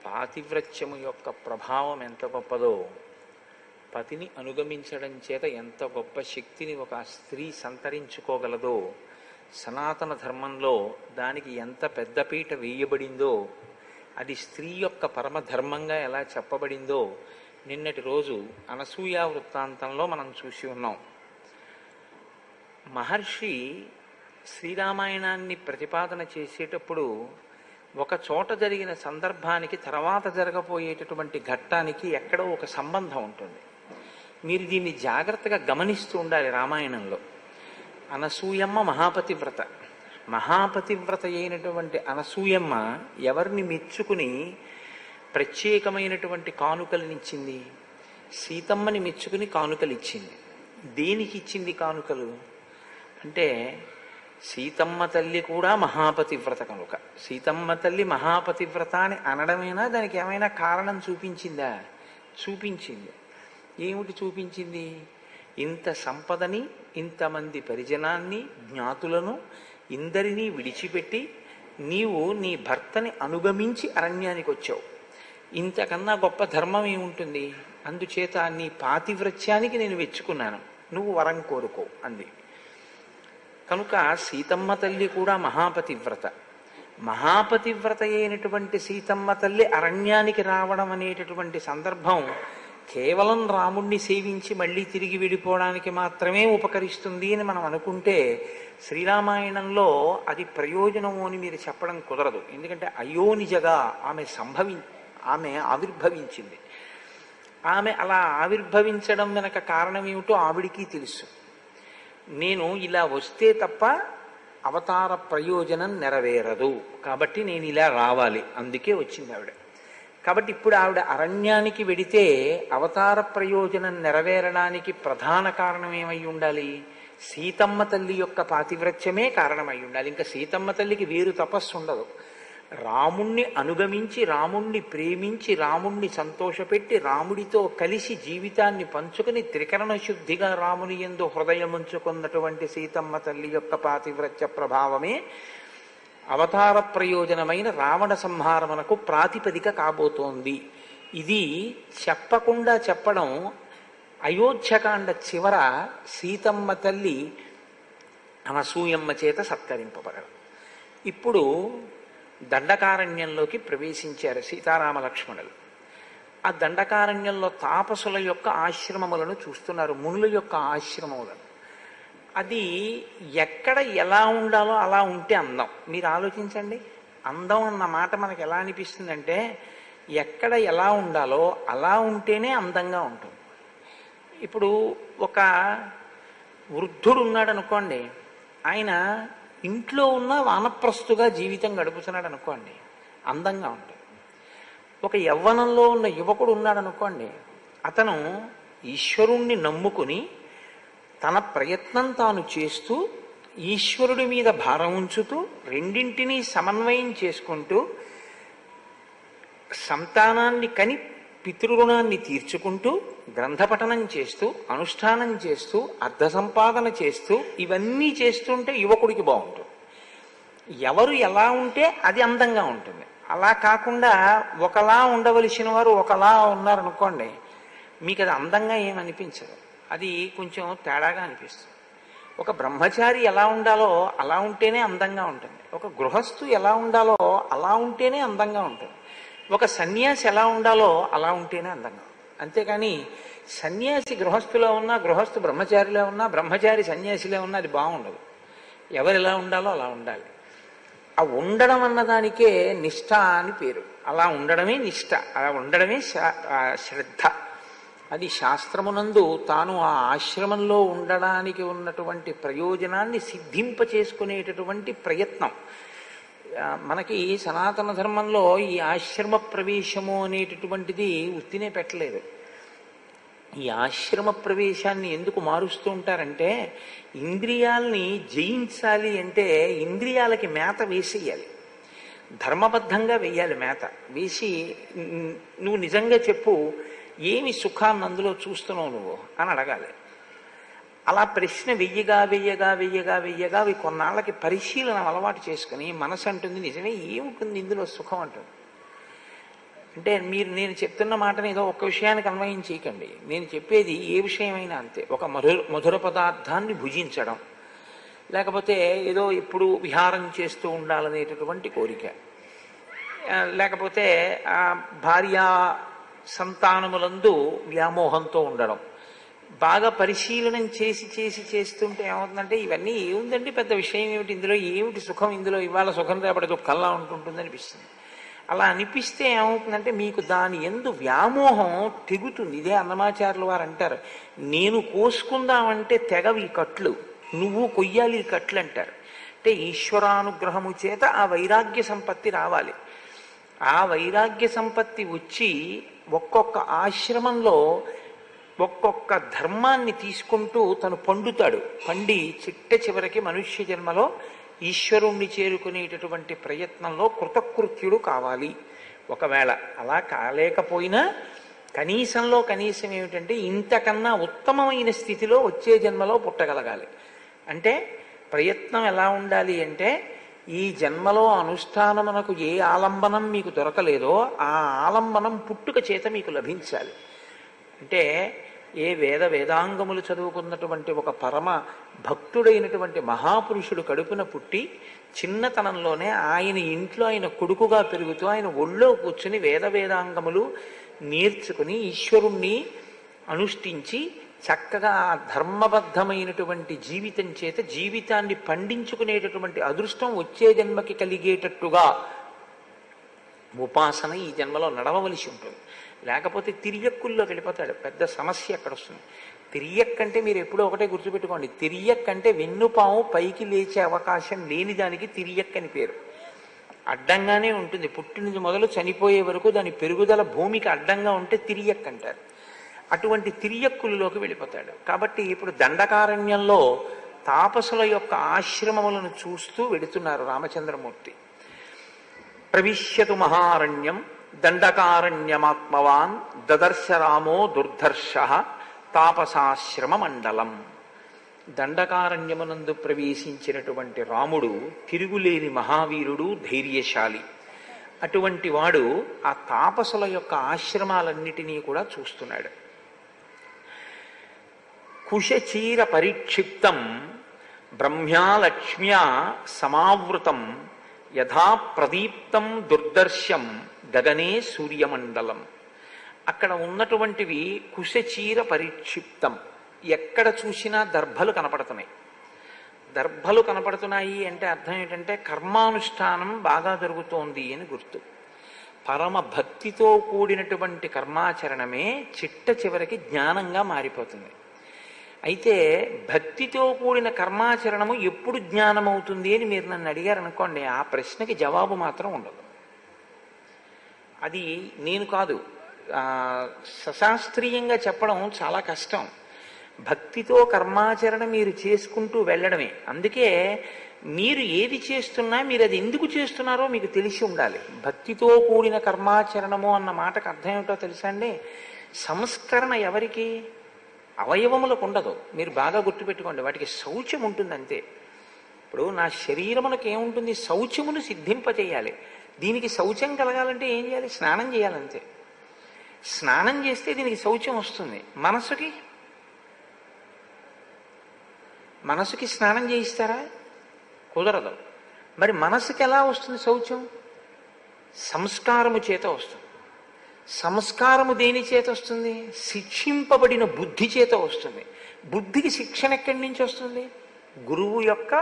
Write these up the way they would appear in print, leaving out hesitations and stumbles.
పాతివ్రత్యము యొక్క ప్రభావం ఎంత గొప్పదో, పతిని అనుగమించడం చేత ఎంత గొప్ప శక్తిని ఒక స్త్రీ సంతరించుకోగలదో, సనాతన ధర్మంలో దానికి ఎంత పెద్దపీట వేయబడిందో, అది స్త్రీ యొక్క పరమధర్మంగా ఎలా చెప్పబడిందో నిన్నటి రోజు అనసూయ వృత్తాంతంలో మనం చూసి ఉన్నాం. మహర్షి శ్రీరామాయణాన్ని ప్రతిపాదన చేసేటప్పుడు ఒక చోట జరిగిన సందర్భానికి తర్వాత జరగబోయేటటువంటి ఘట్టానికి ఎక్కడో ఒక సంబంధం ఉంటుంది. మీరు దీన్ని జాగ్రత్తగా గమనిస్తూ ఉండాలి. రామాయణంలో అనసూయమ్మ మహాపతివ్రత. మహాపతివ్రత అయినటువంటి అనసూయమ్మ ఎవరిని మెచ్చుకుని ప్రత్యేకమైనటువంటి కానుకలనిచ్చింది? సీతమ్మని మెచ్చుకుని కానుకలు ఇచ్చింది. దేనికి ఇచ్చింది కానుకలు అంటే, సీతమ్మ తల్లి కూడా మహాపతివ్రత కనుక సీతమ్మ తల్లి మహాపతివ్రత అని అనడమైనా దానికి ఏమైనా కారణం చూపించిందా? చూపించింది. ఏమిటి చూపించింది? ఇంత సంపదని, ఇంతమంది పరిజనాన్ని, జ్ఞాతులను ఇందరినీ విడిచిపెట్టి నీవు నీ భర్తని అనుగమించి అరణ్యానికి వచ్చావు. ఇంతకన్నా గొప్ప ధర్మం ఏముంటుంది? అందుచేత నీ పాతివ్రత్యానికి నేను వెచ్చుకున్నాను, నువ్వు వరం కోరుకో అంది. కనుక సీతమ్మ తల్లి కూడా మహాపతివ్రత. మహాపతివ్రత అయినటువంటి సీతమ్మ తల్లి అరణ్యానికి రావడం అనేటటువంటి సందర్భం కేవలం రాముణ్ణి సేవించి మళ్ళీ తిరిగి వెళ్ళిపోవడానికి మాత్రమే ఉపకరిస్తుంది అని మనం అనుకుంటే శ్రీరామాయణంలో అది ప్రయోజనము అని మీరు చెప్పడం కుదరదు. ఎందుకంటే అయోనిజగా ఆమె ఆవిర్భవించింది. ఆమె అలా ఆవిర్భవించడం వెనక కారణం ఏమిటో ఆవిడికి తెలుసు. నేను ఇలా వస్తే తప్ప అవతార ప్రయోజనం నెరవేరదు, కాబట్టి నేను ఇలా రావాలి, అందుకే వచ్చింది ఆవిడ. కాబట్టి ఇప్పుడు ఆవిడ అరణ్యానికి వెడితే అవతార ప్రయోజనం నెరవేరడానికి ప్రధాన కారణం ఏమై ఉండాలి? సీతమ్మ తల్లి యొక్క పాతివ్రత్యమే కారణమై ఉండాలి. ఇంకా సీతమ్మ తల్లికి వేరు తపస్సు ఉండదు. రాముణ్ణి అనుగమించి, రాముణ్ణి ప్రేమించి, రాముణ్ణి సంతోషపెట్టి, రాముడితో కలిసి జీవితాన్ని పంచుకుని త్రికరణ శుద్ధిగా రాముని యందు హృదయముంచుకున్నటువంటి సీతమ్మ తల్లి యొక్క పాతివ్రత్య ప్రభావమే అవతార ప్రయోజనమైన రావణ సంహారమునకు ప్రాతిపదిక కాబోతోంది. ఇది చెప్పకుండా చెప్పడం అయోధ్యకాండ చివర సీతమ్మ తల్లి అనసూయమ్మ చేత సత్కరింపబడడం. ఇప్పుడు దండకారణ్యంలోకి ప్రవేశించారు సీతారామ లక్ష్మణులు. ఆ దండకారణ్యంలో తాపసుల యొక్క ఆశ్రమములను చూస్తున్నారు, మునుల యొక్క ఆశ్రమములను. అది ఎక్కడ ఎలా ఉండాలో అలా ఉంటే అందం. మీరు ఆలోచించండి, అందం అన్న మాట మనకు ఎలా అనిపిస్తుందంటే, ఎక్కడ ఎలా ఉండాలో అలా ఉంటేనే అందంగా ఉంటుంది. ఇప్పుడు ఒక వృద్ధుడు ఉన్నాడు అనుకోండి, ఆయన ఇంట్లో ఉన్న వానప్రస్తుగా జీవితం గడుపుతున్నాడు అనుకోండి, అందంగా ఉంటుంది. ఒక యవ్వనంలో ఉన్న యువకుడు ఉన్నాడు అనుకోండి, అతను ఈశ్వరుణ్ణి నమ్ముకుని తన ప్రయత్నం తాను చేస్తూ ఈశ్వరుడి మీద భారం ఉంచుతూ రెండింటినీ సమన్వయం చేసుకుంటూ సంతానాన్ని కని పితృరుణాన్ని తీర్చుకుంటూ గ్రంథపఠనం చేస్తూ అనుష్ఠానం చేస్తూ అర్థ సంపాదన చేస్తూ ఇవన్నీ చేస్తుంటే యువకుడికి బాగుంటుంది. ఎవరు ఎలా ఉంటే అది అందంగా ఉంటుంది. అలా కాకుండా ఒకలా ఉండవలసిన వారు ఒకలా ఉన్నారనుకోండి, మీకు అది అందంగా ఏమనిపించదు, అది కొంచెం తేడాగా అనిపిస్తుంది. ఒక బ్రహ్మచారి ఎలా ఉండాలో అలా ఉంటేనే అందంగా ఉంటుంది. ఒక గృహస్థు ఎలా ఉండాలో అలా ఉంటేనే అందంగా ఉంటుంది. ఒక సన్యాసి ఎలా ఉండాలో అలా ఉంటేనే అందంగా ఉంటుంది. అంతేకాని సన్యాసి గృహస్థులో ఉన్నా, గృహస్థు బ్రహ్మచారిలో ఉన్నా, బ్రహ్మచారి సన్యాసిలో ఉన్నా అది బాగుండదు. ఎవరు ఎలా ఉండాలో అలా ఉండాలి. ఆ ఉండడం అన్నదానికే నిష్ఠ అని పేరు. అలా ఉండడమే నిష్ఠ, అలా ఉండడమే శ్రద్ధ. అది శాస్త్రమునందు తాను ఆ ఆశ్రమంలో ఉండడానికి ఉన్నటువంటి ప్రయోజనాన్ని సిద్ధింపచేసుకునేటటువంటి ప్రయత్నం. మనకి సనాతన ధర్మంలో ఈ ఆశ్రమ ప్రవేశము అనేటటువంటిది ఉత్తినే పెట్టలేదు. ఈ ఆశ్రమ ప్రవేశాన్ని ఎందుకు మారుస్తూ ఉంటారంటే, ఇంద్రియాల్ని జయించాలి అంటే ఇంద్రియాలకి మేత వేసేయాలి, ధర్మబద్ధంగా వేయాలి. మేత వేసి నువ్వు నిజంగా చెప్పు, ఏమి సుఖాన్ని అందులో చూస్తున్నావు నువ్వు అని అడగాలి. అలా ప్రశ్న వెయ్యగా వెయ్యగా వెయ్యగా వెయ్యగా అవి కొన్నాళ్ళకి పరిశీలన అలవాటు చేసుకుని మనసు అంటుంది, నిజమే ఏముంటుంది ఇందులో సుఖం అంటుంది. అంటే మీరు నేను చెప్తున్న మాటని ఏదో ఒక్క విషయానికి అన్వయం చేయకండి. నేను చెప్పేది ఏ విషయమైనా అంతే. ఒక మధుర పదార్థాన్ని భుజించడం, లేకపోతే ఏదో ఎప్పుడు విహారం చేస్తూ ఉండాలనేటటువంటి కోరిక, లేకపోతే భార్య సంతానములందు వ్యామోహంతో ఉండడం, బాగా పరిశీలనం చేస్తుంటే ఏమవుతుందంటే ఇవన్నీ ఏముందండి పెద్ద విషయం ఏమిటి ఇందులో, ఏమిటి సుఖం ఇందులో, ఇవాళ సుఖం రేపటి దుఃఖంలా ఉంటుంటుంది అనిపిస్తుంది. అలా అనిపిస్తే ఏమవుతుందంటే మీకు దాని యందు వ్యామోహం తెగుతుంది. ఇదే అన్నమాచార్యులు వారు అంటారు, నేను కోసుకుందామంటే తెగవి కట్లు, నువ్వు కొయ్యాలి కట్లు అంటారు. అంటే ఈశ్వరానుగ్రహము చేత ఆ వైరాగ్య సంపత్తి రావాలి. ఆ వైరాగ్య సంపత్తి వచ్చి ఒక్కొక్క ఆశ్రమంలో ఒక్కొక్క ధర్మాన్ని తీసుకుంటూ తను పండుతాడు. పండి చిట్ట చివరికి మనుష్య జన్మలో ఈశ్వరుణ్ణి చేరుకునేటటువంటి ప్రయత్నంలో కృతకృత్యుడు కావాలి. ఒకవేళ అలా కాలేకపోయినా కనీసంలో కనీసం ఏమిటంటే ఇంతకన్నా ఉత్తమమైన స్థితిలో వచ్చే జన్మలో పుట్టగలగాలి. అంటే ప్రయత్నం ఎలా ఉండాలి అంటే ఈ జన్మలో అనుష్ఠానమునకు ఏ ఆలంబనం మీకు దొరకలేదో ఆ ఆలంబనం పుట్టుక చేత మీకు లభించాలి. అంటే ఏ వేదాంగములు చదువుకున్నటువంటి ఒక పరమ భక్తుడైనటువంటి మహాపురుషుడు కడుపున పుట్టి చిన్నతనంలోనే ఆయన ఇంట్లో ఆయన కొడుకుగా పెరుగుతూ ఆయన ఒళ్ళో కూర్చుని వేదాంగములు నేర్చుకుని ఈశ్వరుణ్ణి అనుష్ఠించి చక్కగా ఆ ధర్మబద్ధమైనటువంటి జీవితం చేత జీవితాన్ని పండించుకునేటటువంటి అదృష్టం వచ్చే జన్మకి కలిగేటట్టుగా ఉపాసన ఈ జన్మలో నడవవలసి ఉంటుంది. లేకపోతే తిరియక్కుల్లో వెళ్ళిపోతాడు. పెద్ద సమస్య అక్కడ వస్తుంది. తిరియక్కంటే మీరు ఎప్పుడో ఒకటే గుర్తుపెట్టుకోండి, తిరియక్కంటే వెన్నుపాము పైకి లేచే అవకాశం లేని దానికి తిరియక్కని పేరు. అడ్డంగానే ఉంటుంది, పుట్టి నుంచి మొదలు చనిపోయే వరకు దాని పెరుగుదల భూమికి అడ్డంగా ఉంటే తిరియక్ అంటారు. అటువంటి తిరియక్కుల్లోకి వెళ్ళిపోతాడు. కాబట్టి ఇప్పుడు దండకారణ్యంలో తాపసుల యొక్క ఆశ్రమములను చూస్తూ వెడుతున్నారు రామచంద్రమూర్తి. ప్రవిశ్యతు మహారణ్యం దండకారణ్యమాత్మవాన్ దదర్శ రామో దుర్ధర్ష తాపసాశ్రమ మండలం. దండకారణ్యమునందు ప్రవేశించినటువంటి రాముడు తిరుగులేని మహావీరుడు, ధైర్యశాలి. అటువంటి వాడు ఆ తాపసుల యొక్క ఆశ్రమాలన్నిటినీ కూడా చూస్తున్నాడు. కుశచీర పరిక్షిప్తం బ్రహ్మ్యాలక్ష్మ్యా సమావృతం యథా ప్రదీప్తం దుర్దర్శం గగనే సూర్యమండలం. అక్కడ ఉన్నటువంటివి కుశచీర పరిక్షిప్తం, ఎక్కడ చూసినా దర్భలు కనపడుతున్నాయి. దర్భలు కనపడుతున్నాయి అంటే అర్థం ఏంటంటే కర్మానుష్ఠానం బాగా జరుగుతోంది అని గుర్తు. పరమ భక్తితో కూడినటువంటి కర్మాచరణమే చిట్ట చివరికి జ్ఞానంగా మారిపోతుంది. అయితే భక్తితో కూడిన కర్మాచరణము ఎప్పుడు జ్ఞానం అవుతుంది అని మీరు నన్ను అడిగారనుకోండి, ఆ ప్రశ్నకి జవాబు మాత్రం ఉండదు. అది నేను కాదు, సశాస్త్రీయంగా చెప్పడం చాలా కష్టం. భక్తితో కర్మాచరణ మీరు చేసుకుంటూ వెళ్ళడమే. అందుకే మీరు ఏది చేస్తున్నా మీరు అది ఎందుకు చేస్తున్నారో మీకు తెలిసి ఉండాలి. భక్తితో కూడిన కర్మాచరణము అన్న మాటకు అర్థం ఏమిటో తెలుసా అండి? సంస్కరణ ఎవరికి? అవయవములకు ఉండదు. మీరు బాగా గుర్తుపెట్టుకోండి, వాటికి శౌచం ఉంటుంది అంతే. ఇప్పుడు నా శరీరమునకు ఏముంటుంది? శౌచమును సిద్ధింపచేయాలి. దీనికి శౌచం కలగాలంటే ఏం చేయాలి? స్నానం చేయాలంతే. స్నానం చేస్తే దీనికి శౌచం వస్తుంది. మనసుకి స్నానం చేయిస్తారా? కుదరదు. మరి మనసుకి ఎలా వస్తుంది శౌచం? సంస్కారము చేత వస్తుంది. సంస్కారము దేని చేత వస్తుంది? శిక్షింపబడిన బుద్ధి చేత వస్తుంది. బుద్ధికి శిక్షణ ఎక్కడి నుంచి వస్తుంది? గురువు యొక్క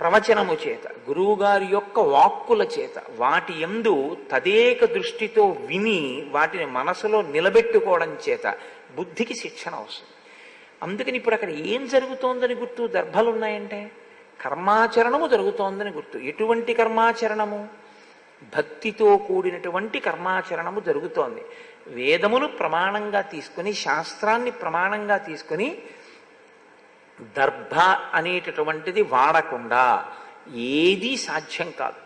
ప్రవచనము చేత, గురువు గారి యొక్క వాక్కుల చేత. వాటి యందు తదేక దృష్టితో విని వాటిని మనసులో నిలబెట్టుకోవడం చేత బుద్ధికి శిక్షణ వస్తుంది. అందుకని ఇప్పుడు అక్కడ ఏం జరుగుతోందని గుర్తు? దర్భలు ఉన్నాయంటే కర్మాచరణము జరుగుతోందని గుర్తు. ఎటువంటి కర్మాచరణము? భక్తితో కూడినటువంటి కర్మాచరణము జరుగుతోంది. వేదమును ప్రమాణంగా తీసుకుని, శాస్త్రాన్ని ప్రమాణంగా తీసుకుని దర్భ అనేటటువంటిది వాడకుండా ఏదీ సాధ్యం కాదు.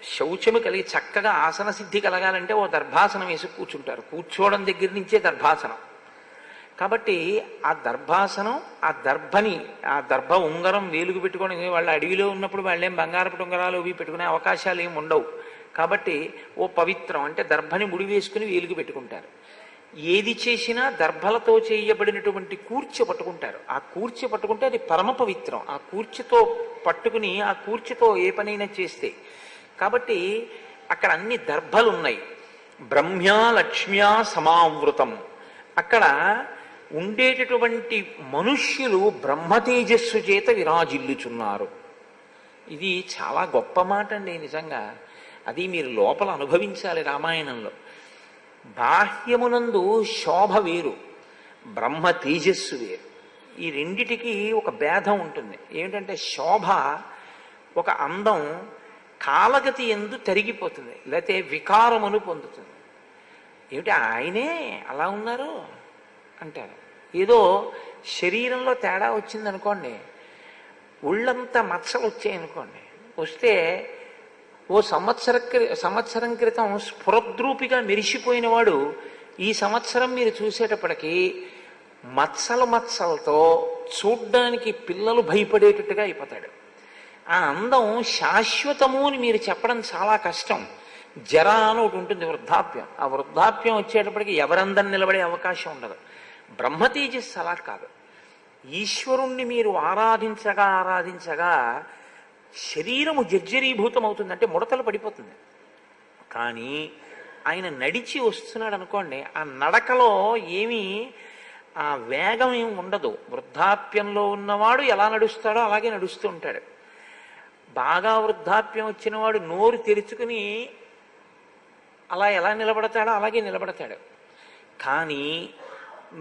శౌచము కలిగి చక్కగా ఆసన సిద్ధి కలగాలంటే ఓ దర్భాసనం వేసి కూర్చుంటారు. కూర్చోవడం దగ్గర నుంచే దర్భాసనం. కాబట్టి ఆ దర్భాసనం, ఆ దర్భ ఉంగరం వేలుగు పెట్టుకోవడం, వాళ్ళ అడవిలో ఉన్నప్పుడు వాళ్ళేం బంగారపు ఉంగరాలు అవి పెట్టుకునే అవకాశాలు ఏమి ఉండవు. కాబట్టి ఓ పవిత్రం అంటే దర్భని ముడి వేసుకుని వేలుగు పెట్టుకుంటారు. ఏది చేసినా దర్భలతో చేయబడినటువంటి కూర్చె పట్టుకుంటారు. ఆ కూర్చె పట్టుకుంటే అది పరమ పవిత్రం. ఆ కూర్చెతో పట్టుకుని ఆ కూర్చెతో ఏ పనైనా చేస్తే. కాబట్టి అక్కడ అన్ని దర్భలు ఉన్నాయి. బ్రహ్మ్యా లక్ష్మ్యా సమావృతం. అక్కడ ఉండేటటువంటి మనుష్యులు బ్రహ్మతేజస్సు చేత విరాజిల్లుచున్నారు. ఇది చాలా గొప్ప మాట అండి నిజంగా. అది మీరు లోపల అనుభవించాలి. రామాయణంలో బాహ్యమునందు శోభ వేరు, బ్రహ్మ తేజస్సు వేరు. ఈ రెండిటికి ఒక భేదం ఉంటుంది. ఏమిటంటే శోభ ఒక అందం కాలగతి ఎందు తరిగిపోతుంది, లేకపోతే వికారమును పొందుతుంది. ఏమిటి ఆయనే అలా ఉన్నారు అంటారు. ఏదో శరీరంలో తేడా వచ్చిందనుకోండి, ఒళ్ళంతా మచ్చలు వచ్చాయనుకోండి, వస్తే ఓ సంవత్సరం క్రితం స్ఫురద్రూపిగా మెరిసిపోయిన వాడు ఈ సంవత్సరం మీరు చూసేటప్పటికీ మచ్చలతో చూడ్డానికి పిల్లలు భయపడేటట్టుగా అయిపోతాడు. ఆ అందం శాశ్వతము అని మీరు చెప్పడం చాలా కష్టం. జర అని ఒకటి ఉంటుంది, వృద్ధాప్యం. ఆ వృద్ధాప్యం వచ్చేటప్పటికి ఎవరందరం నిలబడే అవకాశం ఉండదు. బ్రహ్మతేజస్సు అలా కాదు. ఈశ్వరుణ్ణి మీరు ఆరాధించగా శరీరము జర్జరీభూతం అవుతుంది, అంటే ముడతలు పడిపోతుంది. కానీ ఆయన నడిచి వస్తున్నాడు అనుకోండి, ఆ నడకలో ఏమీ ఆ వేగం ఏమి ఉండదు. వృద్ధాప్యంలో ఉన్నవాడు ఎలా నడుస్తాడో అలాగే నడుస్తూ ఉంటాడు. బాగా వృద్ధాప్యం వచ్చిన వాడు నోరు తెరుచుకుని అలా ఎలా నిలబడతాడో అలాగే నిలబడతాడు. కానీ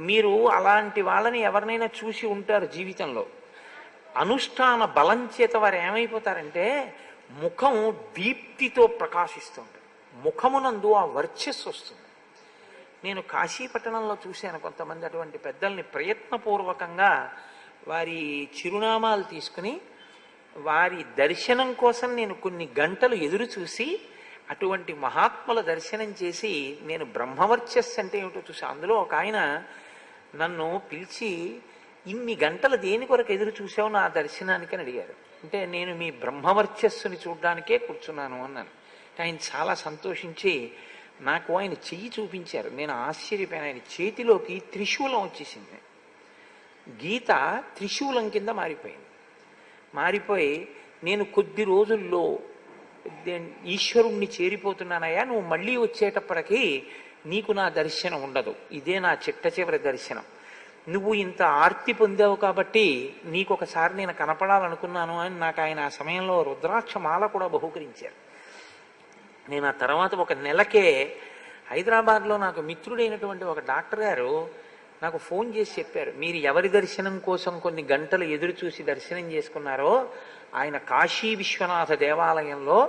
మీరు అలాంటి వాళ్ళని ఎవరినైనా చూసి ఉంటారు జీవితంలో. అనుష్ఠాన బలం చేత వారు ఏమైపోతారంటే ముఖం దీప్తితో ప్రకాశిస్తుంది. ముఖమునందు ఆ వర్చస్సు వస్తుంది. నేను కాశీపట్టణంలో చూశాను కొంతమంది అటువంటి పెద్దల్ని ప్రయత్నపూర్వకంగా వారి చిరునామాలు తీసుకుని వారి దర్శనం కోసం నేను కొన్ని గంటలు ఎదురు చూసి అటువంటి మహాత్ముల దర్శనం చేసి నేను బ్రహ్మవర్చస్సు అంటే ఏమిటో చూసి, అందులో ఒక ఆయన నన్ను పిలిచి, ఇన్ని గంటలు దేని కొరకు ఎదురు చూసావు నా దర్శనానికి అని అడిగారు. అంటే నేను మీ బ్రహ్మవర్చస్సుని చూడ్డానికే కూర్చున్నాను అన్నాను. ఆయన చాలా సంతోషించి నాకు ఆయన చెయ్యి చూపించారు. నేను ఆశ్చర్యపోయాను. ఆయన చేతిలోకి త్రిశూలం వచ్చేసింది. గీత త్రిశూలం కింద మారిపోయి నేను కొద్ది రోజుల్లో ఈశ్వరుణ్ణి చేరిపోతున్నానయ్యా, నువ్వు మళ్ళీ వచ్చేటప్పటికీ నీకు నా దర్శనం ఉండదు, ఇదే నా చిట్ట చివరి దర్శనం, నువ్వు ఇంత ఆర్తి పొందావు కాబట్టి నీకు ఒకసారి నేను కనపడాలనుకున్నాను అని నాకు ఆయన ఆ సమయంలో రుద్రాక్ష మాల కూడా బహూకరించారు. నేను ఆ తర్వాత ఒక నెలకే హైదరాబాద్లో నాకు మిత్రుడైనటువంటి ఒక డాక్టర్ గారు నాకు ఫోన్ చేసి చెప్పారు, మీరు ఎవరి దర్శనం కోసం కొన్ని గంటలు ఎదురు చూసి దర్శనం చేసుకున్నారో ఆయన కాశీ విశ్వనాథ దేవాలయంలో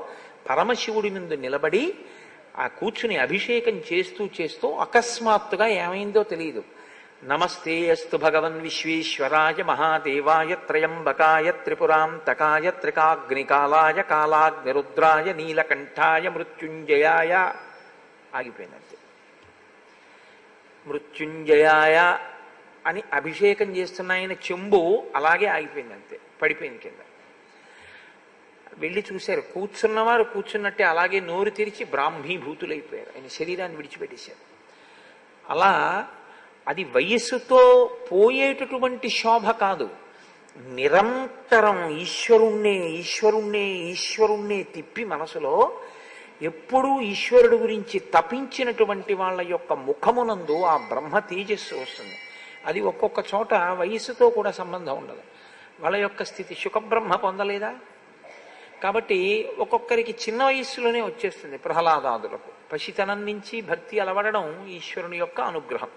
పరమశివుడి ముందు నిలబడి ఆ కూర్చుని అభిషేకం చేస్తూ అకస్మాత్తుగా ఏమైందో తెలియదు. నమస్తే అస్తు భగవన్ విశ్వేశ్వరాయ మహాదేవాయ త్రయంబకాయ త్రిపురాంతకాయ త్రికాగ్నికాలాయ కాలాగ్నిరుద్రాయ నీలకంఠాయ మృత్యుంజయాయ ఆగిపోయినట్టు. మృత్యుంజయాయ అని అభిషేకం చేస్తున్న ఆయన చెంబు అలాగే ఆగిపోయింది, అంతే పడిపోయింది కింద. వెళ్ళి చూశారు, కూర్చున్నవారు కూర్చున్నట్టే అలాగే నోరు తెరిచి బ్రాహ్మీభూతులైపోయారు, ఆయన శరీరాన్ని విడిచిపెట్టేశారు. అలా అది వయస్సుతో పోయేటటువంటి శోభ కాదు, నిరంతరం ఈశ్వరుణ్ణే తిప్పి మనసులో ఎప్పుడూ ఈశ్వరుడు గురించి తపించినటువంటి వాళ్ళ యొక్క ముఖమునందు ఆ బ్రహ్మ తేజస్సు వస్తుంది. అది ఒక్కొక్క చోట వయస్సుతో కూడా సంబంధం ఉండదు. వాళ్ళ యొక్క స్థితి శుకబ్రహ్మ పొందలేదా, కాబట్టి ఒక్కొక్కరికి చిన్న వయస్సులోనే వచ్చేస్తుంది. ప్రహ్లాదాదులకు పసితనం నుంచి భక్తి అలవడడం ఈశ్వరుని యొక్క అనుగ్రహం.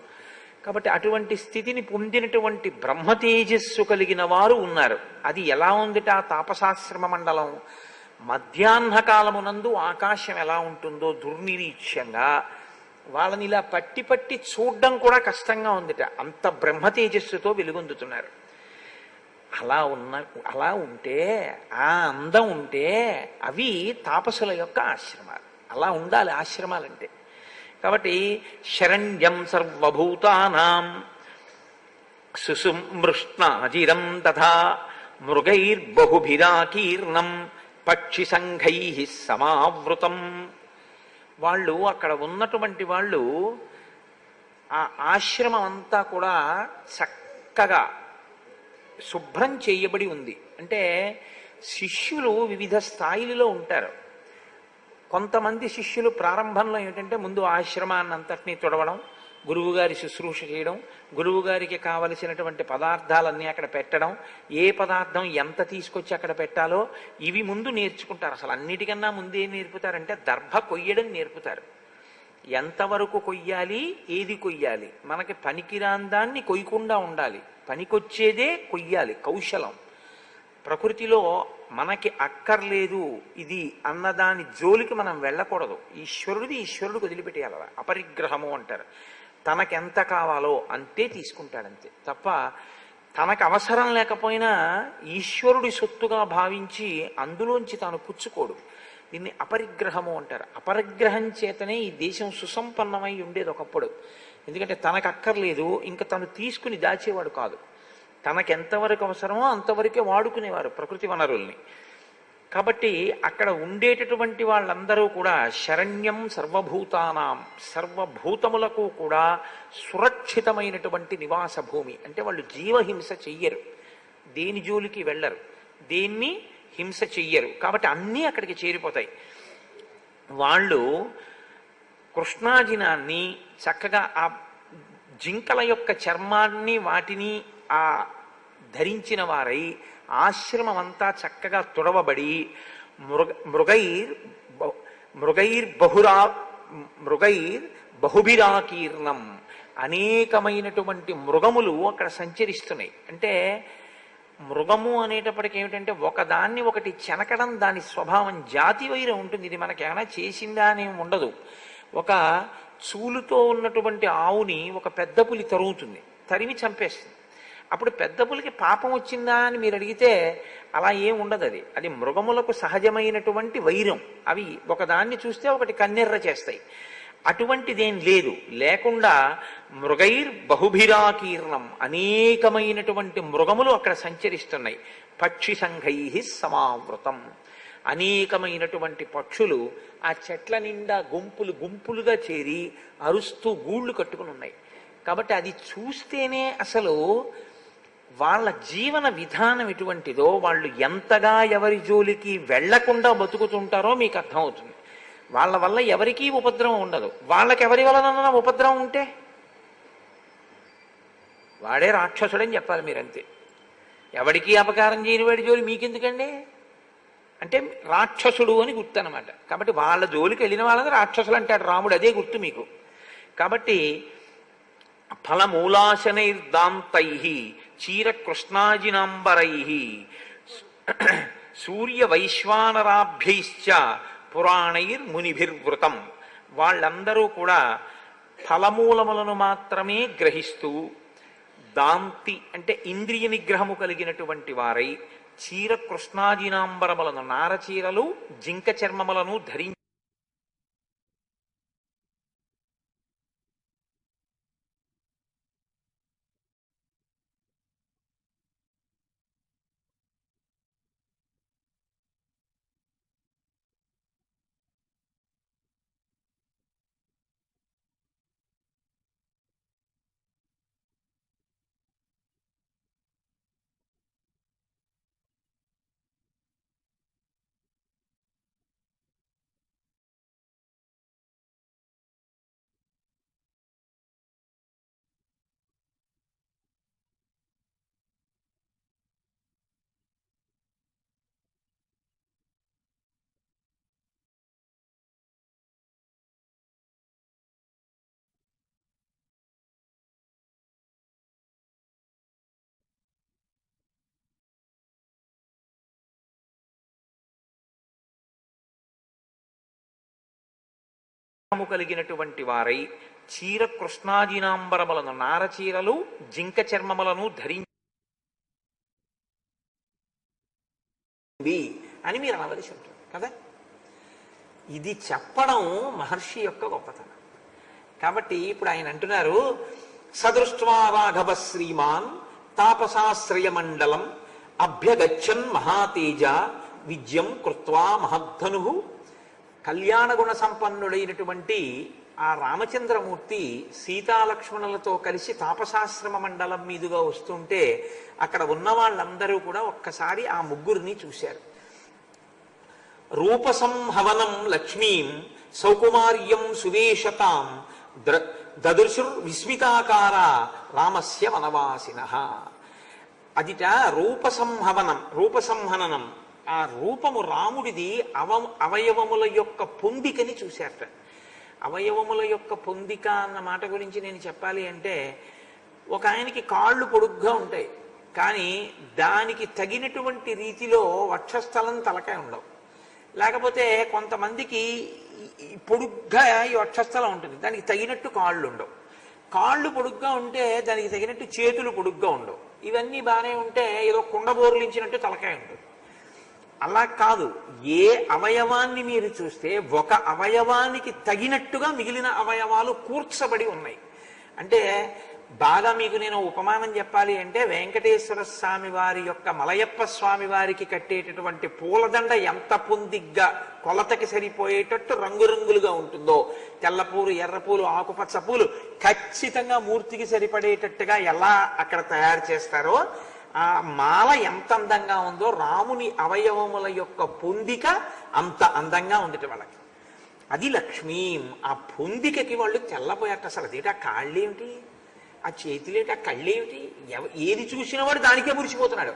కాబట్టి అటువంటి స్థితిని పొందినటువంటి బ్రహ్మ తేజస్సు కలిగిన వారు ఉన్నారు. అది ఎలా ఉందిట ఆ తాపసాశ్రమ మండలం? మధ్యాహ్న కాలమునందు ఆకాశం ఎలా ఉంటుందో దుర్నిరీక్ష్యంగా వాళ్ళని ఇలా పట్టి చూడడం కూడా కష్టంగా ఉందిట, అంత బ్రహ్మ తేజస్సుతో వెలుగొందుతున్నారు. అలా ఉంటే, ఆ అందం ఉంటే అవి తాపసుల యొక్క ఆశ్రమాలు. అలా ఉండాలి ఆశ్రమాలంటే. కాబట్టి శరణ్యం సర్వభూతానాం సుసుమృష్ణాజిరం తథా మృగైర్బహుభిరాకీర్ణం పక్షి సంఘై సమావృతం వాళ్ళు అక్కడ ఉన్నటువంటి వాళ్ళు ఆ ఆశ్రమం అంతా కూడా చక్కగా శుభ్రం చేయబడి ఉంది. అంటే శిష్యులు వివిధ స్థాయిలలో ఉంటారు. కొంతమంది శిష్యులు ప్రారంభంలో ఏమిటంటే ముందు ఆశ్రమాన్ని అంతటినీ తుడవడం, గురువుగారి శుశ్రూష చేయడం, గురువుగారికి కావలసినటువంటి పదార్థాలన్నీ అక్కడ పెట్టడం, ఏ పదార్థం ఎంత తీసుకొచ్చి అక్కడ పెట్టాలో ఇవి ముందు నేర్చుకుంటారు. అసలు అన్నిటికన్నా ముందు ఏం నేర్పుతారంటే దర్భ కొయ్యడం నేర్పుతారు. ఎంతవరకు కొయ్యాలి, ఏది కొయ్యాలి, మనకి పనికిరాని దాన్ని కొయ్యకుండా ఉండాలి, పనికొచ్చేదే కొయ్యాలి. కౌశలం. ప్రకృతిలో మనకి అక్కర్లేదు ఇది అన్నదాని జోలికి మనం వెళ్ళకూడదు. ఈశ్వరుడిది ఈశ్వరుడికి వదిలిపెట్టేయాలి. అపరిగ్రహము అంటారు. తనకెంత కావాలో అంతే తీసుకుంటాడంతే తప్ప తనకు అవసరం లేకపోయినా ఈశ్వరుడి సొత్తుగా భావించి అందులోంచి తాను పుచ్చుకోడు. దీన్ని అపరిగ్రహము అంటారు. అపరిగ్రహం చేతనే ఈ దేశం సుసంపన్నమై ఉండేది ఒకప్పుడు. ఎందుకంటే తనకు అక్కర్లేదు, ఇంకా తను తీసుకుని దాచేవాడు కాదు. తనకెంతవరకు అవసరమో అంతవరకే వాడుకునేవారు ప్రకృతి వనరుల్ని. కాబట్టి అక్కడ ఉండేటటువంటి వాళ్ళందరూ కూడా శరణ్యం సర్వభూతానాం, సర్వభూతములకు కూడా సురక్షితమైనటువంటి నివాస భూమి. అంటే వాళ్ళు జీవహింస చెయ్యరు, దేని జోలికి వెళ్ళరు, దేన్ని హింస చెయ్యరు. కాబట్టి అన్నీ అక్కడికి చేరిపోతాయి. వాళ్ళు కృష్ణాజినాన్ని చక్కగా ఆ జింకల యొక్క చర్మాన్ని వాటిని ఆ ధరించిన వారై ఆశ్రమం అంతా చక్కగా తుడవబడి మృగైర్ బహుభిరాకీర్ణం, అనేకమైనటువంటి మృగములు అక్కడ సంచరిస్తున్నాయి. అంటే మృగము అనేటప్పటికి ఏమిటంటే ఒకదాన్ని ఒకటి చెనకడం దాని స్వభావం, జాతి వైరం ఉంటుంది. ఇది మనకేమైనా చేసిందా అని ఉండదు. ఒక చూలుతో ఉన్నటువంటి ఆవుని ఒక పెద్ద పులి తరుగుతుంది, తరిమి చంపేస్తుంది. అప్పుడు పెద్ద పులికి పాపం వచ్చిందా అని మీరు అడిగితే అలా ఏం ఉండదు. అది మృగములకు సహజమైనటువంటి వైరం. అవి ఒకదాన్ని చూస్తే ఒకటి కన్నెర్ర చేస్తాయి. అటువంటిదేం లేదు. లేకుండా మృగైర్ బహుభిరాకీర్ణం, అనేకమైనటువంటి మృగములు అక్కడ సంచరిస్తున్నాయి. పక్షి సంఘై సమావృతం, అనేకమైనటువంటి పక్షులు ఆ చెట్ల నిండా గుంపులు గుంపులుగా చేరి అరుస్తూ గూళ్ళు కట్టుకుని ఉన్నాయి. కాబట్టి అది చూస్తేనే అసలు వాళ్ళ జీవన విధానం ఎటువంటిదో, వాళ్ళు ఎంతగా ఎవరి జోలికి వెళ్లకుండా బతుకుతుంటారో మీకు అర్థమవుతుంది. వాళ్ళ వల్ల ఎవరికీ ఉపద్రవం ఉండదు. వాళ్ళకి ఎవరి వలన ఉపద్రవం ఉంటే వాడే రాక్షసుడని చెప్పాలి మీరంతే. ఎవడికి అపకారం చేయని వాడి జోలి మీకెందుకండి అంటే రాక్షసుడు అని గుర్తు అనమాట. కాబట్టి వాళ్ళ జోలికి వెళ్ళిన వాళ్ళని రాక్షసులు అంటాడు రాముడు, అదే గుర్తు మీకు. కాబట్టి ఫలమూలాశనైర్దాంతై చీరకృష్ణాజినాంబరై సూర్య వైశ్వానరాభ్యైశ్చ పురాణైర్మునిభిర్వృతం, వాళ్ళందరూ కూడా ఫలమూలములను మాత్రమే గ్రహిస్తూ దాంతి అంటే ఇంద్రియ నిగ్రహము కలిగినటువంటి వారై చీరకృష్ణాజినాంబరములను, నారచీరలు జింక చర్మములను ధరించి కలిగినటువంటి వారై చీరకృష్ణాజినాంబరములను, నారచీరలు జింక చర్మములను ధరించి అని మీరు అనవలసి ఉంటుంది కదా. ఇది చెప్పడం మహర్షి యొక్క గొప్పతనం. కాబట్టి ఇప్పుడు ఆయన అంటున్నారు, సదృష్ట్వా రాఘవ శ్రీమాన్ తాపసాశ్రయ మండలం అభ్యగచ్చన్ మహాతేజ విద్యం కృత్వా మహద్ధను కళ్యాణ గుణ సంపన్నుడైనటువంటి ఆ రామచంద్రమూర్తి సీతాలక్ష్మణులతో కలిసి తాపసాశ్రమ మండలం మీదుగా వస్తుంటే అక్కడ ఉన్న వాళ్ళందరూ కూడా ఒక్కసారి ఆ ముగ్గురిని చూశారు. రూపసంహవనం లక్ష్మీం సౌకుమార్యం సువేషతాం దదృశుర్ విస్మితాకార రామస్య వనవాసినః. అదిట రూపసంహననం. ఆ రూపము రాముడిది అవయవముల యొక్క పొందికని చూశారట. అవయవముల యొక్క పొందిక అన్న మాట గురించి నేను చెప్పాలి అంటే, ఒక ఆయనకి కాళ్ళు పొడుగ్గా ఉంటాయి, కానీ దానికి తగినటువంటి రీతిలో వక్షస్థలం తలకాయ ఉండవు. లేకపోతే కొంతమందికి పొడుగ్గా ఈ వక్షస్థలం ఉంటుంది, దానికి తగినట్టు కాళ్ళు ఉండవు. కాళ్ళు పొడుగ్గా ఉంటే దానికి తగినట్టు చేతులు పొడుగ్గా ఉండవు. ఇవన్నీ బాగానే ఉంటే ఏదో కుండబోర్లించినట్టు తలకాయ ఉంటుంది. అలా కాదు, ఏ అవయవాన్ని మీరు చూస్తే ఒక అవయవానికి తగినట్టుగా మిగిలిన అవయవాలు కూర్చబడి ఉన్నాయి. అంటే బాగా మీకు నేను ఉపమానం చెప్పాలి అంటే, వెంకటేశ్వర స్వామి వారి యొక్క మలయప్ప స్వామి వారికి కట్టేటటువంటి పూలదండ ఎంత పొందిగ్గా కొలతకి సరిపోయేటట్టు రంగురంగులుగా ఉంటుందో, తెల్లపూలు, ఎర్రపూలు, ఆకుపచ్చ పూలు ఖచ్చితంగా మూర్తికి సరిపడేటట్టుగా ఎలా అక్కడ తయారు చేస్తారో, ఆ మాల ఎంత అందంగా ఉందో రాముని అవయవముల యొక్క పొందిక అంత అందంగా ఉంది వాళ్ళకి. అది లక్ష్మీం. ఆ పొందికకి వాళ్ళు తెల్లపోయాక అసలు అదేంటి, ఆ కాళ్ళేమిటి, ఆ చేతులేంటి, ఆ కళ్ళేమిటి, ఏది చూసిన వాడు దానికే మురిసిపోతున్నాడు.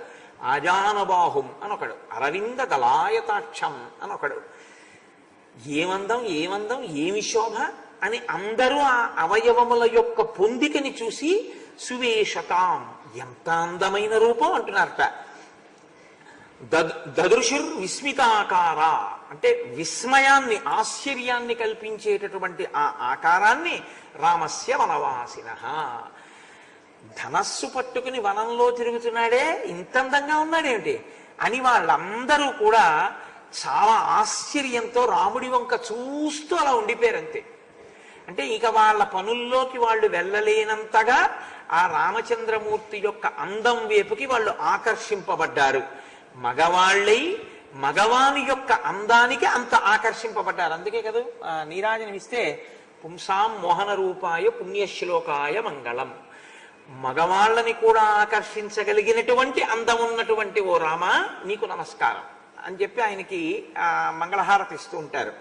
ఆజానబాహుం అని ఒకడు, అరవింద దళాయతాక్షం అని ఒకడు. ఏమందం ఏమందం, ఏమి శోభ అని అందరూ ఆ అవయవముల యొక్క పొందికని చూసి సువేషతాం, ఎంత అందమైన రూపం అంటున్నారట. దదృశుర్ విస్మితాకార అంటే విస్మయాన్ని, ఆశ్చర్యాన్ని కల్పించేటటువంటి ఆ ఆకారాన్ని రామస్య వనవాసినః. ధనస్సు పట్టుకుని వనంలో తిరుగుతున్నాడే, ఇంత అందంగా ఉన్నాడేమిటి అని వాళ్ళందరూ కూడా చాలా ఆశ్చర్యంతో రాముడి వంక చూస్తూ అలా ఉండిపోయారంతే. అంటే ఇక వాళ్ళ పనుల్లోకి వాళ్ళు వెళ్ళలేనంతగా ఆ రామచంద్రమూర్తి యొక్క అందం వైపుకి వాళ్ళు ఆకర్షింపబడ్డారు. మగవాళ్ళై మగవాని యొక్క అందానికి అంత ఆకర్షింపబడ్డారు. అందుకే కదా నీరాజనమిస్తే పుంసాం మోహన రూపాయ పుణ్యశ్లోకాయ మంగళం. మగవాళ్ళని కూడా ఆకర్షించగలిగినటువంటి అందం ఉన్నటువంటి ఓ రామ, నీకు నమస్కారం అని చెప్పి ఆయనకి మంగళహారతి ఇస్తూ ఉంటారు.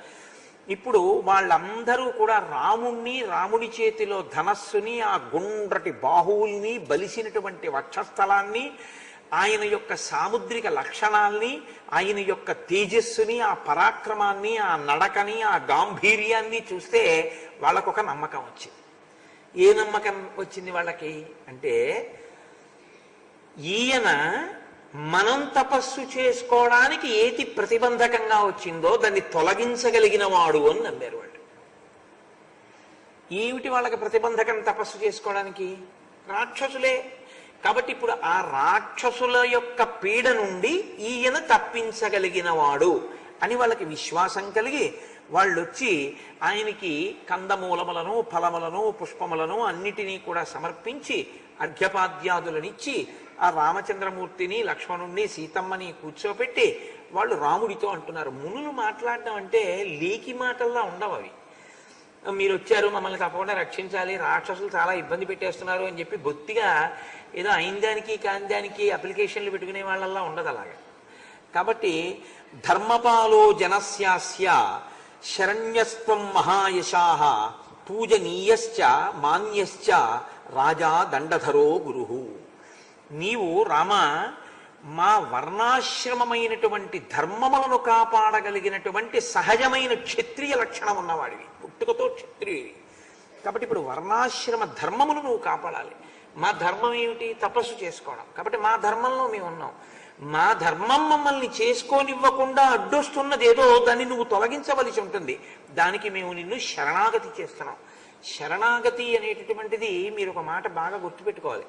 ఇప్పుడు వాళ్ళందరూ కూడా రాముణ్ణి, రాముడి చేతిలో ధనస్సుని, ఆ గుండ్రటి బాహువుల్ని, బలిసినటువంటి వక్షస్థలాన్ని, ఆయన యొక్క సాముద్రిక లక్షణాల్ని, ఆయన యొక్క తేజస్సుని, ఆ పరాక్రమాన్ని, ఆ నడకని, ఆ గాంభీర్యాన్ని చూస్తే వాళ్ళకొక నమ్మకం వచ్చింది. ఏ నమ్మకం వచ్చింది వాళ్ళకి అంటే, ఈయన మనం తపస్సు చేసుకోవడానికి ఏది ప్రతిబంధకంగా వచ్చిందో దాన్ని తొలగించగలిగిన వాడు అని నమ్మారు వాళ్ళు. ఏమిటి వాళ్ళకి ప్రతిబంధకం తపస్సు చేసుకోవడానికి? రాక్షసులే. కాబట్టి ఇప్పుడు ఆ రాక్షసుల యొక్క పీడ నుండి ఈయన తప్పించగలిగిన వాడు అని వాళ్ళకి విశ్వాసం కలిగి వాళ్ళు వచ్చి ఆయనకి కందమూలములను, ఫలములను, పుష్పములను అన్నిటినీ కూడా సమర్పించి అర్ఘ్యపాద్యాదులనిచ్చి ఆ రామచంద్రమూర్తిని, లక్ష్మణుణ్ణి, సీతమ్మని కూర్చోపెట్టి వాళ్ళు రాముడితో అంటున్నారు. మునులు మాట్లాడడం అంటే లేకి మాటల్లా ఉండవు అవి. మీరు వచ్చారు, మమ్మల్ని తప్పకుండా రక్షించాలి, రాక్షసులు చాలా ఇబ్బంది పెట్టేస్తున్నారు అని చెప్పి బొత్తిగా ఏదో అయిందానికి కాందానికి అప్లికేషన్లు పెట్టుకునే వాళ్ళల్లా ఉండదు అలాగా. కాబట్టి ధర్మపాలో జనస్యాస్య శరణ్యస్త్వం మహాయశాః పూజనీయశ్చ మాన్యశ్చ రాజా దండధరో గురుః. నీవు రామ మా వర్ణాశ్రమమైనటువంటి ధర్మములను కాపాడగలిగినటువంటి సహజమైన క్షత్రియ లక్షణం ఉన్నవాడివి, పుట్టుకతో క్షత్రియుడివి. కాబట్టి ఇప్పుడు వర్ణాశ్రమ ధర్మములు నువ్వు కాపాడాలి. మా ధర్మం ఏమిటి? తపస్సు చేసుకోవడం. కాబట్టి మా ధర్మంలో మేము ఉన్నాం. మా ధర్మం మమ్మల్ని చేసుకోనివ్వకుండా అడ్డొస్తున్నది ఏదో, దాన్ని నువ్వు తొలగించవలసి ఉంటుంది. దానికి మేము నిన్ను శరణాగతి చేస్తున్నాం. శరణాగతి అనేటటువంటిది మీరు ఒక మాట బాగా గుర్తుపెట్టుకోవాలి.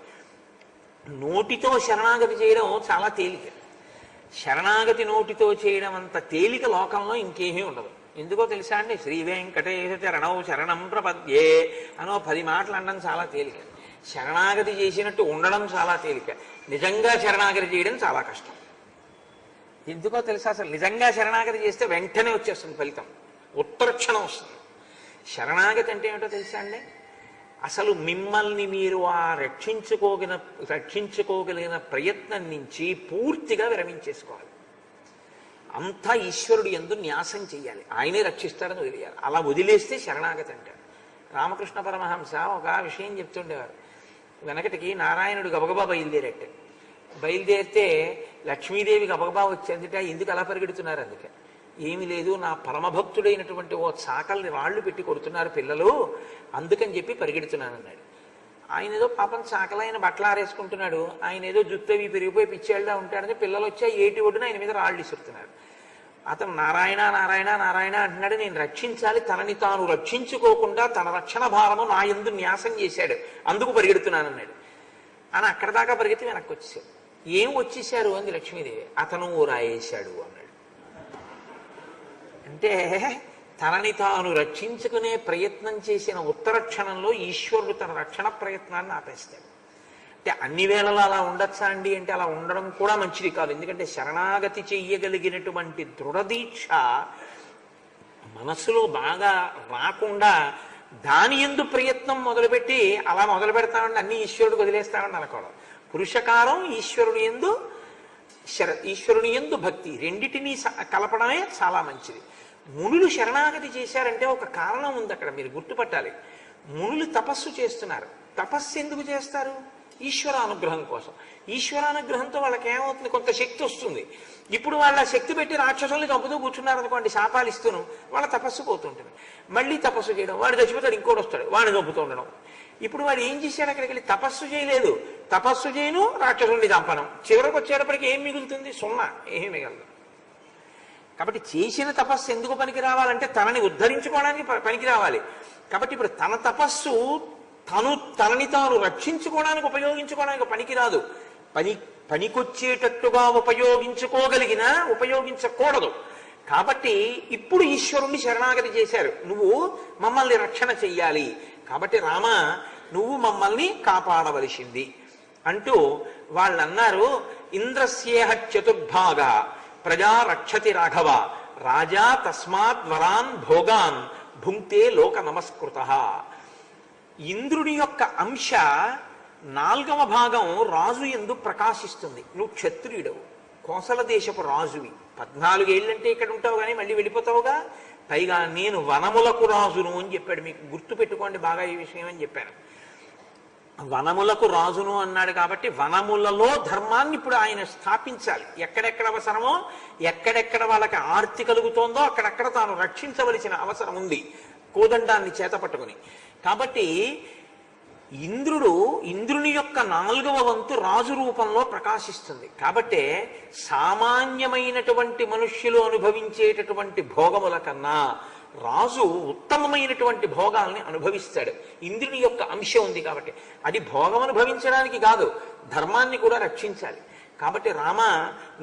నోటితో శరణాగతి చేయడం చాలా తేలిక. శరణాగతి నోటితో చేయడం అంత తేలిక లోకంలో ఇంకేమీ ఉండదు. ఎందుకో తెలుసా అండి? శ్రీ వెంకటేశ చరణౌ శరణం ప్రపద్యే అనో 10 మాటలు అనడం చాలా తేలిక. శరణాగతి చేసినట్టు ఉండడం చాలా తేలిక. నిజంగా శరణాగతి చేయడం చాలా కష్టం. ఎందుకో తెలుసా? అసలు నిజంగా శరణాగతి చేస్తే వెంటనే వచ్చేస్తుంది ఫలితం. ఉత్తరక్షణం వస్తుంది. శరణాగతి అంటే ఏమిటో తెలుసా అండి? అసలు మిమ్మల్ని మీరు ఆ రక్షించుకోగలిగిన ప్రయత్నం నుంచి పూర్తిగా విరమించేసుకోవాలి. అంతా ఈశ్వరుడు యందు న్యాసం చెయ్యాలి, ఆయనే రక్షిస్తాడని వదిలేయాలి. అలా వదిలేస్తే శరణాగతి అంటారు. రామకృష్ణ పరమహంస ఒక విషయం చెప్తుండేవారు. వెనకటికి నారాయణుడు గబగబా బయలుదేరితే లక్ష్మీదేవి గబగబా వచ్చేందుట, ఎందుకు అలా పరిగెడుతున్నారు? అందుకే ఏమి లేదు, నా పరమభక్తుడైనటువంటి ఓ చాకల్ని రాళ్లు పెట్టి కొడుతున్నారు పిల్లలు, అందుకని చెప్పి పరిగెడుతున్నాను అన్నాడు. ఆయన ఏదో పాపం చాకలైన బట్టలు ఆరేసుకుంటున్నాడు, ఆయన ఏదో జుత్తవి పెరిగిపోయి పిచ్చేళ్ళ ఉంటాడని పిల్లలు వచ్చి ఏటి ఒడ్డున ఆయన మీద రాళ్ళు ఇసురుతున్నారు. అతను నారాయణ నారాయణ నారాయణ అంటున్నాడు, నేను రక్షించాలి, తనని తాను రక్షించుకోకుండా తన రక్షణ భారము నా యందు న్యాసం చేశాడు, అందుకు పరిగెడుతున్నానన్నాడు. అని అక్కడ దాకా పరిగెత్తి వెనక్కి వచ్చేసాడు. ఏం వచ్చేసారు అంది లక్ష్మీదేవి. అతను రాయేశాడు అన్నాడు. అంటే తనని తాను రక్షించుకునే ప్రయత్నం చేసిన ఉత్తర క్షణంలో ఈశ్వరుడు తన రక్షణ ప్రయత్నాన్ని ఆపేస్తాడు. అంటే అన్ని వేళలా అలా ఉండొచ్చా అండి అంటే అలా ఉండడం కూడా మంచిది కాదు. ఎందుకంటే శరణాగతి చెయ్యగలిగినటువంటి దృఢదీక్ష మనసులో బాగా రాకుండా దాని యందు ప్రయత్నం మొదలుపెట్టి అలా మొదలు పెడతామండి అన్ని ఈశ్వరుడికి వదిలేస్తామని అనుకోవడం. పురుషకారం ఈశ్వరుని యందు భక్తి రెండిటినీ కలపడమే చాలా మంచిది. మునులు శరణాగతి చేశారంటే ఒక కారణం ఉంది అక్కడ, మీరు గుర్తుపట్టాలి. మునులు తపస్సు చేస్తున్నారు. తపస్సు ఎందుకు చేస్తారు? ఈశ్వరానుగ్రహం కోసం. ఈశ్వరానుగ్రహంతో వాళ్ళకి ఏమవుతుంది? కొంత శక్తి వస్తుంది. ఇప్పుడు వాళ్ళ శక్తి పెట్టి రాక్షసుల్ని చంపుతూ కూర్చున్నారు అనుకోండి, శాపాలు ఇస్తూను, వాళ్ళ తపస్సు పోతుంటుంది. మళ్ళీ తపస్సు చేయడం, వాడు చచ్చిపోతాడు, ఇంకోటి వస్తాడు, వాడిని చంపుతూ ఉండడం. ఇప్పుడు వాడు ఏం చేశాడు? అక్కడికి వెళ్ళి తపస్సు చేయలేదు, తపస్సు చేయను, రాక్షసుల్ని చంపడం. చివరికి వచ్చేటప్పటికి ఏం మిగులుతుంది? సున్నా, ఏమీ మిగలదు. కాబట్టి చేసిన తపస్సు ఎందుకు పనికి రావాలంటే తనని ఉద్ధరించుకోవడానికి పనికి రావాలి. కాబట్టి ఇప్పుడు తన తపస్సు తనని తాను రక్షించుకోవడానికి ఉపయోగించుకోవడానికి పనికిరాదు. పనికొచ్చేటట్టుగా ఉపయోగించుకోగలిగినా ఉపయోగించకూడదు. కాబట్టి ఇప్పుడు ఈశ్వరుణ్ణి శరణాగతి చేశారు, నువ్వు మమ్మల్ని రక్షణ చెయ్యాలి, కాబట్టి రామ నువ్వు మమ్మల్ని కాపాడవలసింది అంటూ వాళ్ళు అన్నారు. ఇంద్రస్యేహ చతుర్భాగ ప్రజా రక్షతి రాఘవ రాజా తస్మాత్ వరాన్ భోగాన్ భుంక్తే లోక నమస్కృత. ఇంద్రుడి యొక్క అంశ 4వ భాగం రాజు యందు ప్రకాశిస్తుంది. నువ్వు క్షత్రియుడవు, కోసల దేశపు రాజువి, 14 ఏళ్ళంటే ఇక్కడ ఉంటావు కానీ మళ్ళీ వెళ్ళిపోతావుగా. పైగా నేను వనములకు రాజును అని చెప్పాడు. మీకు గుర్తు పెట్టుకోండి బాగా ఈ విషయం అని చెప్పాను. వనములకు రాజును అన్నాడు కాబట్టి వనములలో ధర్మాన్ని ఇప్పుడు ఆయన స్థాపించాలి. ఎక్కడెక్కడ అవసరమో, ఎక్కడెక్కడ వాళ్ళకి ఆర్తి కలుగుతోందో అక్కడక్కడ తాను రక్షించవలసిన అవసరం ఉంది కోదండాన్ని చేత పట్టుకుని. కాబట్టి ఇంద్రుని యొక్క 4వ వంతు రాజు రూపంలో ప్రకాశిస్తుంది. కాబట్టే సామాన్యమైనటువంటి మనుష్యులు అనుభవించేటటువంటి భోగముల కన్నా రాజు ఉత్తమమైనటువంటి భోగాల్ని అనుభవిస్తాడు. ఇంద్రుని యొక్క అంశం ఉంది కాబట్టి అది భోగం అనుభవించడానికి కాదు, ధర్మాన్ని కూడా రక్షించాలి. కాబట్టి రామ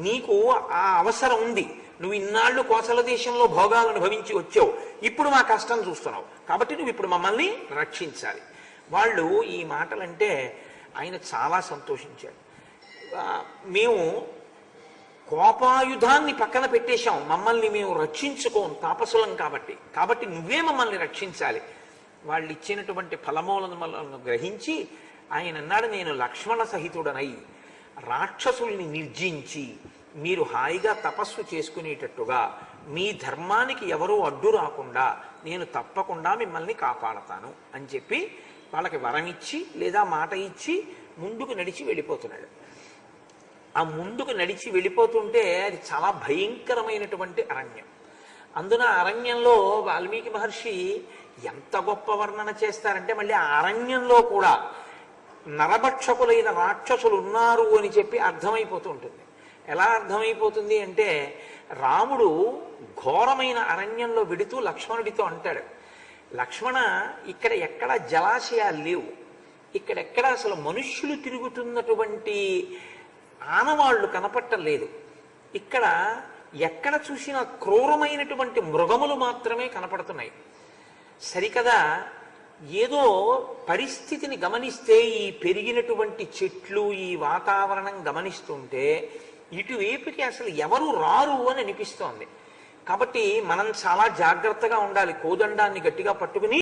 నీకు ఆ అవసరం ఉంది. నువ్వు ఇన్నాళ్ళు కోసల దేశంలో భోగాలు అనుభవించి వచ్చావు, ఇప్పుడు మా కష్టం చూస్తున్నావు, కాబట్టి నువ్వు ఇప్పుడు మమ్మల్ని రక్షించాలి. వాళ్ళు ఈ మాటలంటే ఆయన చాలా సంతోషించాడు. మేము కోపాయుధాన్ని పక్కన పెట్టేశాం, మమ్మల్ని మేము రక్షించుకోం తాపసులం కాబట్టి నువ్వే మమ్మల్ని రక్షించాలి. వాళ్ళు ఇచ్చినటువంటి ఫలమూలను గ్రహించి ఆయన అన్నాడు, నేను లక్ష్మణ సహితుడనై రాక్షసుల్ని నిర్జించి మీరు హాయిగా తపస్సు చేసుకునేటట్టుగా మీ ధర్మానికి ఎవరూ అడ్డు రాకుండా నేను తప్పకుండా మిమ్మల్ని కాపాడతాను అని చెప్పి వాళ్ళకి వరం ఇచ్చి లేదా మాట ఇచ్చి ముందుకు నడిచి వెళ్ళిపోతున్నాడు. ఆ ముందుకు నడిచి వెళ్ళిపోతుంటే అది చాలా భయంకరమైనటువంటి అరణ్యం. అందున అరణ్యంలో వాల్మీకి మహర్షి ఎంత గొప్ప వర్ణన చేస్తారంటే మళ్ళీ ఆ అరణ్యంలో కూడా నరభక్షకులైన రాక్షసులు ఉన్నారు అని చెప్పి అర్థమైపోతూ ఉంటుంది. ఎలా అర్థమైపోతుంది అంటే రాముడు ఘోరమైన అరణ్యంలో వెడుతూ లక్ష్మణుడితో అంటాడు, లక్ష్మణ ఇక్కడ ఎక్కడ జలాశయాలు లేవు, ఇక్కడెక్కడ అసలు మనుష్యులు తిరుగుతున్నటువంటి ఆనవాళ్లు కనపట్టలేదు, ఇక్కడ ఎక్కడ చూసినా క్రూరమైనటువంటి మృగములు మాత్రమే కనపడుతున్నాయి. సరికదా ఏదో పరిస్థితిని గమనిస్తే ఈ పెరిగినటువంటి చెట్లు ఈ వాతావరణం గమనిస్తుంటే ఇటువైపుకి అసలు ఎవరు రారు అని అనిపిస్తోంది. కాబట్టి మనం చాలా జాగ్రత్తగా ఉండాలి. కోదండాన్ని గట్టిగా పట్టుకుని